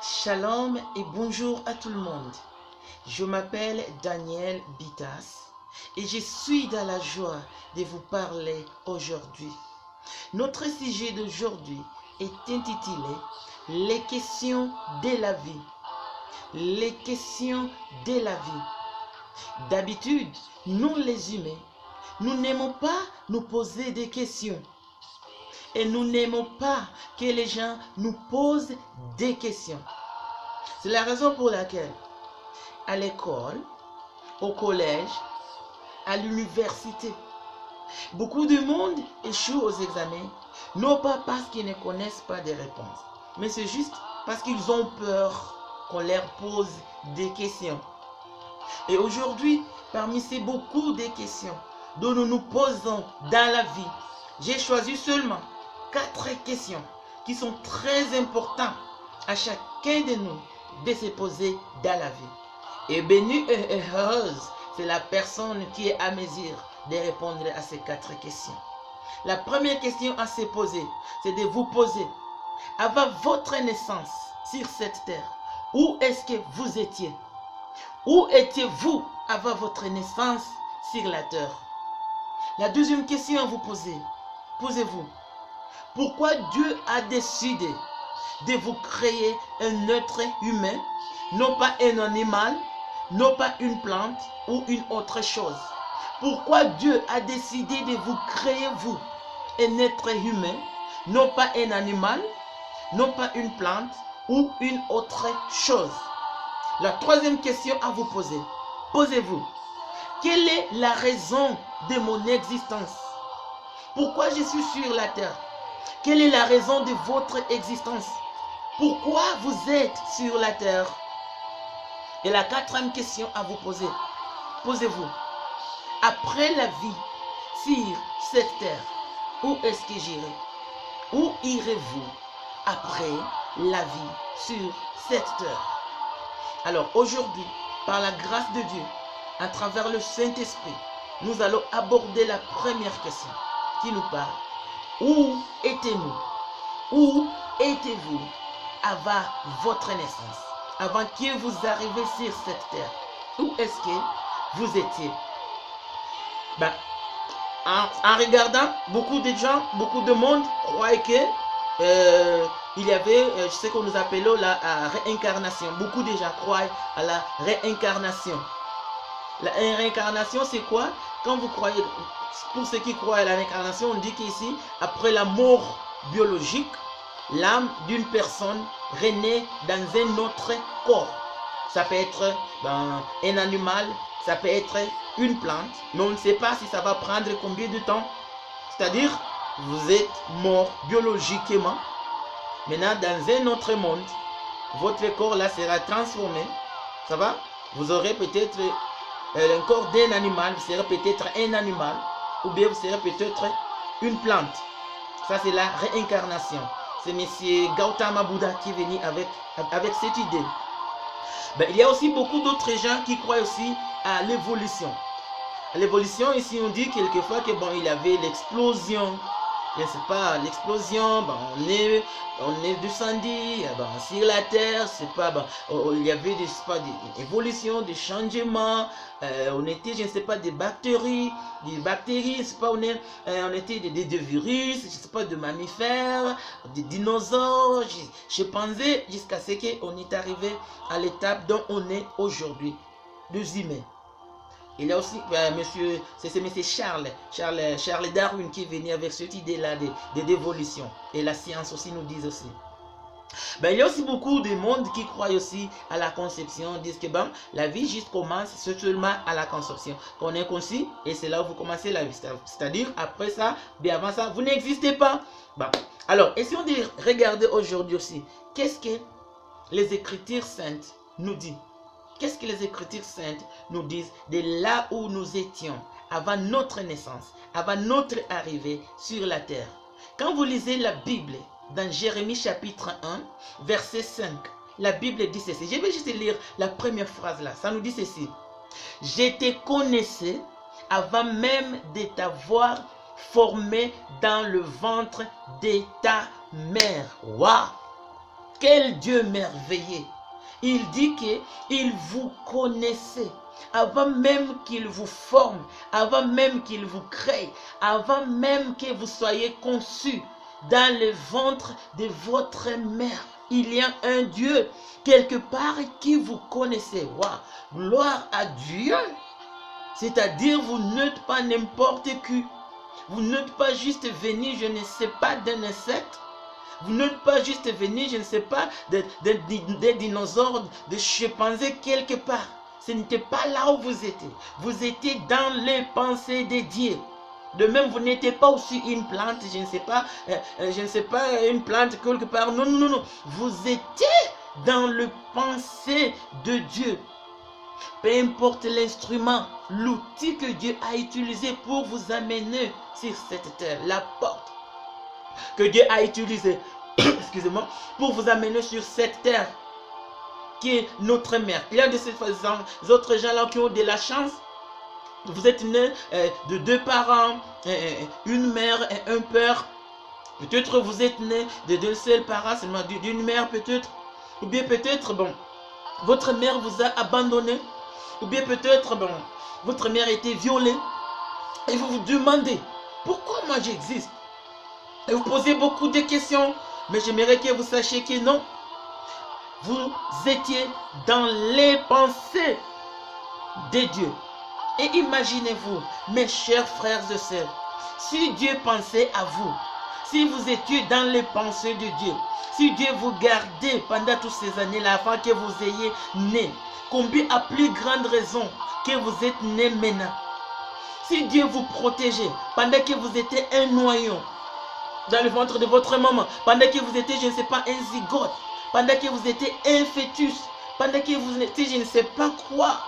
Shalom et bonjour à tout le monde. Je m'appelle Daniel Bitas et je suis dans la joie de vous parler aujourd'hui. Notre sujet d'aujourd'hui est intitulé « Les questions de la vie ». Les questions de la vie. D'habitude, nous les humains, nous n'aimons pas nous poser des questions. Et nous n'aimons pas que les gens nous posent des questions. C'est la raison pour laquelle, à l'école, au collège, à l'université, beaucoup de monde échoue aux examens, non pas parce qu'ils ne connaissent pas des réponses, mais c'est juste parce qu'ils ont peur qu'on leur pose des questions. Et aujourd'hui, parmi ces beaucoup de questions dont nous nous posons dans la vie, j'ai choisi seulement 4 questions qui sont très importantes à chacun de nous de se poser dans la vie. Et bénie et heureuse, c'est la personne qui est à mesure de répondre à ces 4 questions. La première question à se poser, c'est de vous poser, avant votre naissance sur cette terre, où est-ce que vous étiez? Où étiez-vous avant votre naissance sur la terre? La deuxième question à vous poser, posez-vous, pourquoi Dieu a décidé de vous créer un être humain, non pas un animal, non pas une plante ou une autre chose? Pourquoi Dieu a décidé de vous créer, vous, un être humain, non pas un animal, non pas une plante ou une autre chose? La troisième question à vous poser, posez-vous, quelle est la raison de mon existence? Pourquoi je suis sur la terre? Quelle est la raison de votre existence? Pourquoi vous êtes sur la terre? Et la quatrième question à vous poser, posez-vous, après la vie sur cette terre, où est-ce que j'irai? Où irez-vous après la vie sur cette terre? Alors aujourd'hui, par la grâce de Dieu, à travers le Saint-Esprit, nous allons aborder la première question qui nous parle. Où étiez-nous? Où étiez-vous avant votre naissance? Avant que vous arriviez sur cette terre? Où est-ce que vous étiez? En regardant, beaucoup de gens, beaucoup de monde croient que il y avait ce que nous appelons la réincarnation. Beaucoup de gens croient à la réincarnation. La réincarnation, c'est quoi? Quand vous croyez, pour ceux qui croient à la réincarnation, on dit qu'ici, après la mort biologique, l'âme d'une personne renaît dans un autre corps. Ça peut être un animal, ça peut être une plante, mais on ne sait pas si ça va prendre combien de temps. C'est-à-dire, vous êtes mort biologiquement. Maintenant, dans un autre monde, votre corps là sera transformé. Ça va? Vous aurez peut-être le corps d'un animal, vous serez peut-être un animal, ou bien vous serez peut-être une plante. Ça, c'est la réincarnation. C'est M. Gautama Bouddha qui est venu avec cette idée. Il y a aussi beaucoup d'autres gens qui croient aussi à l'évolution. L'évolution, ici, on dit quelquefois que il y avait l'explosion. Je ne sais pas, l'explosion, on est descendu sur la terre, c'est pas, il y avait des évolutions, des changements, on était, je ne sais pas, des bactéries, c'est pas, on était des virus, je ne sais pas, de mammifères, des dinosaures, je pensais jusqu'à ce qu'on est arrivé à l'étape dont on est aujourd'hui, des humains. Il y a aussi, c'est M. Charles Darwin qui est venu avec cette idée-là d'évolution. Et la science aussi nous dit aussi. Il y a aussi beaucoup de monde qui croient aussi à la conception, disent que la vie juste commence seulement à la conception. Qu'on est conçu et c'est là où vous commencez la vie. C'est-à-dire, après ça, bien avant ça, vous n'existez pas. Alors, essayons de regarder aujourd'hui aussi, qu'est-ce que les Écritures saintes nous disent. Qu'est-ce que les Écritures saintes nous disent de là où nous étions avant notre naissance, avant notre arrivée sur la terre? Quand vous lisez la Bible dans Jérémie chapitre 1, verset 5, la Bible dit ceci. Je vais juste lire la première phrase là. Ça nous dit ceci. Je te connaissais avant même de t'avoir formé dans le ventre de ta mère. Waouh! Quel Dieu merveilleux. Il dit qu'il vous connaissait. Avant même qu'il vous forme, avant même qu'il vous crée, avant même que vous soyez conçus dans le ventre de votre mère. Il y a un Dieu quelque part qui vous connaissez. Wow. Gloire à Dieu. C'est-à-dire, vous n'êtes pas n'importe qui. Vous n'êtes pas juste venu, je ne sais pas, d'un insecte. Vous n'êtes pas juste venu, je ne sais pas, des dinosaures, de chimpanzés quelque part. Ce n'était pas là où vous étiez. Vous étiez dans les pensées de Dieu. De même, vous n'étiez pas aussi une plante, je ne sais pas, une plante quelque part. Non, non, non. Vous étiez dans le pensée de Dieu. Peu importe l'instrument, l'outil que Dieu a utilisé pour vous amener sur cette terre, la porte que Dieu a utilisée, excusez-moi, pour vous amener sur cette terre qui est notre mère. Il y a de ces autres gens-là qui ont de la chance. Vous êtes nés de deux parents, une mère et un père. Peut-être vous êtes nés de deux seuls parents, seulement d'une mère peut-être. Ou bien peut-être, bon, votre mère vous a abandonné. Ou bien peut-être, bon, votre mère a été violée. Et vous vous demandez, pourquoi moi j'existe? Et vous posez beaucoup de questions. Mais j'aimerais que vous sachiez que non. Vous étiez dans les pensées de Dieu. Et imaginez-vous, mes chers frères et sœurs, si Dieu pensait à vous, si vous étiez dans les pensées de Dieu, si Dieu vous gardait pendant toutes ces années-là avant que vous ayez né, combien à plus grande raison que vous êtes né maintenant. Si Dieu vous protégeait pendant que vous étiez un noyau dans le ventre de votre maman, pendant que vous étiez, je ne sais pas, un zygote, pendant que vous étiez un fœtus, pendant que vous étiez, je ne sais pas quoi,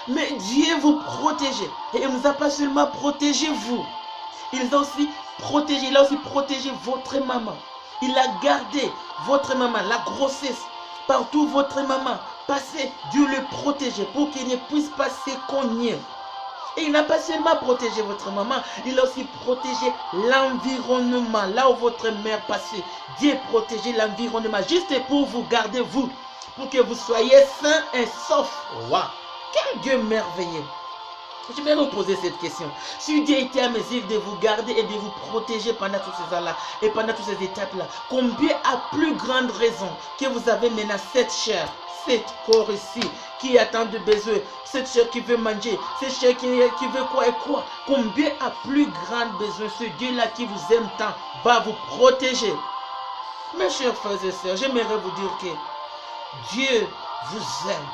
mais Dieu vous protégeait. Et il ne nous a pas seulement protégé vous, il a aussi protégé votre maman. Il a gardé votre maman, la grossesse, partout votre maman passait, Dieu le protégeait pour qu'il ne puisse pas se cogner. Et il n'a pas seulement protégé votre maman, il a aussi protégé l'environnement. Là où votre mère passait, Dieu protégeait l'environnement juste pour vous garder vous, pour que vous soyez sains et saufs. Wow! Quel Dieu merveilleux! Je vais vous poser cette question. Si Dieu était à mesure de vous garder et de vous protéger pendant toutes ces années-là et pendant toutes ces étapes-là, combien à plus grande raison que vous avez maintenant cette chair, cette corps ici, qui a tant de besoins, cette chair qui veut manger, cette chair qui veut quoi et quoi, combien à plus grand besoin ce Dieu-là qui vous aime tant va vous protéger. Mes chers frères et sœurs, j'aimerais vous dire que Dieu vous aime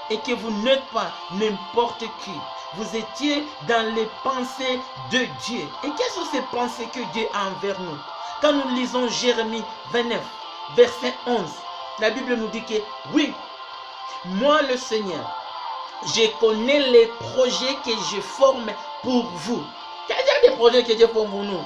et que vous n'êtes pas n'importe qui. Vous étiez dans les pensées de Dieu. Et quelles sont ces pensées que Dieu a envers nous? Quand nous lisons Jérémie 29, verset 11, la Bible nous dit que oui, moi le Seigneur, je connais les projets que je forme pour vous. Quels sont les projets que Dieu forme pour nous?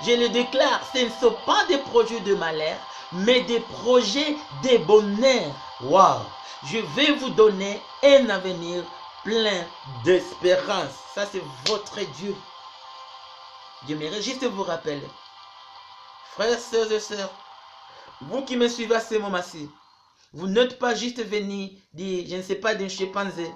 Je le déclare, ce ne sont pas des projets de malheur, mais des projets de bonheur. Waouh! Je vais vous donner un avenir plein d'espérance. Ça, c'est votre Dieu. J'aimerais juste vous rappeler, frères, sœurs et sœurs, vous qui me suivez à ce moment-ci, vous n'êtes pas juste venu dire, je ne sais pas, d'un chimpanzé.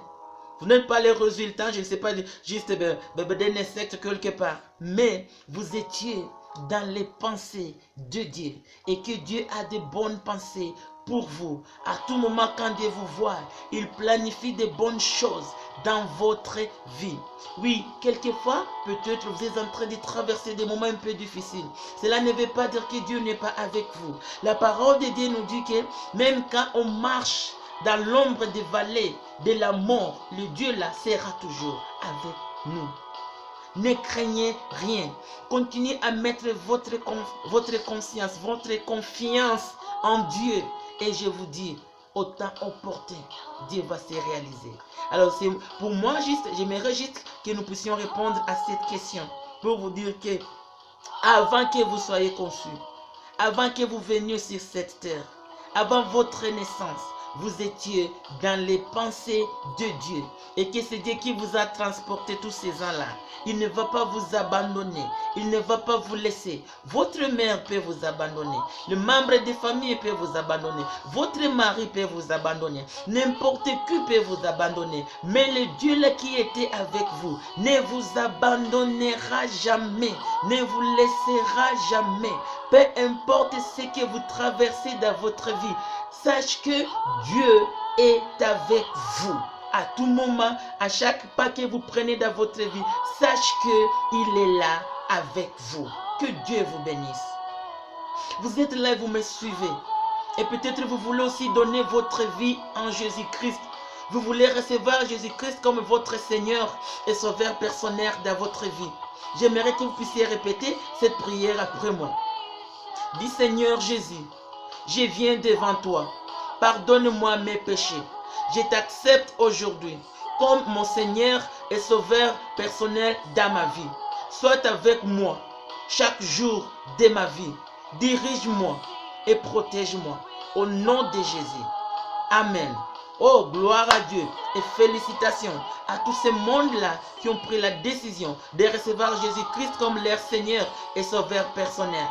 Vous n'êtes pas les résultats, je ne sais pas, juste d'un insecte quelque part. Mais vous étiez dans les pensées de Dieu. Et que Dieu a de bonnes pensées pour vous. À tout moment, quand Dieu vous voit, il planifie de bonnes choses dans votre vie. Oui, quelquefois, peut-être vous êtes en train de traverser des moments un peu difficiles. Cela ne veut pas dire que Dieu n'est pas avec vous. La parole de Dieu nous dit que même quand on marche dans l'ombre des vallées de la mort, le Dieu là sera toujours avec nous. Ne craignez rien. Continuez à mettre votre conscience, votre confiance en Dieu. Et je vous dis, au temps opportun, Dieu va se réaliser. Alors, c'est pour moi, j'aimerais juste que nous puissions répondre à cette question. Pour vous dire que, avant que vous soyez conçus, avant que vous veniez sur cette terre, avant votre naissance, vous étiez dans les pensées de Dieu et que c'est Dieu qui vous a transporté tous ces ans-là. Il ne va pas vous abandonner. Il ne va pas vous laisser. Votre mère peut vous abandonner. Le membre de famille peut vous abandonner. Votre mari peut vous abandonner. N'importe qui peut vous abandonner. Mais le Dieu là qui était avec vous ne vous abandonnera jamais. Ne vous laissera jamais. Peu importe ce que vous traversez dans votre vie. Sache que Dieu est avec vous. À tout moment, à chaque pas que vous prenez dans votre vie, sache qu'il est là avec vous. Que Dieu vous bénisse. Vous êtes là et vous me suivez. Et peut-être vous voulez aussi donner votre vie en Jésus-Christ. Vous voulez recevoir Jésus-Christ comme votre Seigneur et Sauveur personnel dans votre vie. J'aimerais que vous puissiez répéter cette prière après moi. Dis Seigneur Jésus, je viens devant toi. Pardonne-moi mes péchés. Je t'accepte aujourd'hui comme mon Seigneur et Sauveur personnel dans ma vie. Sois avec moi chaque jour de ma vie. Dirige-moi et protège-moi au nom de Jésus. Amen. Oh, gloire à Dieu et félicitations à tous ces mondes-là qui ont pris la décision de recevoir Jésus-Christ comme leur Seigneur et Sauveur personnel.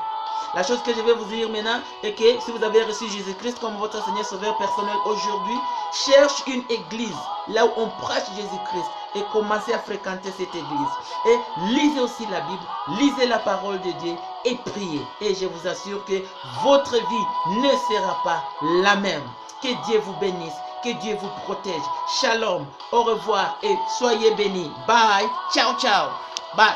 La chose que je vais vous dire maintenant est que si vous avez reçu Jésus-Christ comme votre Seigneur Sauveur personnel aujourd'hui, cherche une église là où on prêche Jésus-Christ et commencez à fréquenter cette église. Et lisez aussi la Bible, lisez la parole de Dieu et priez. Et je vous assure que votre vie ne sera pas la même. Que Dieu vous bénisse, que Dieu vous protège. Shalom, au revoir et soyez bénis. Bye, ciao, ciao. Bye.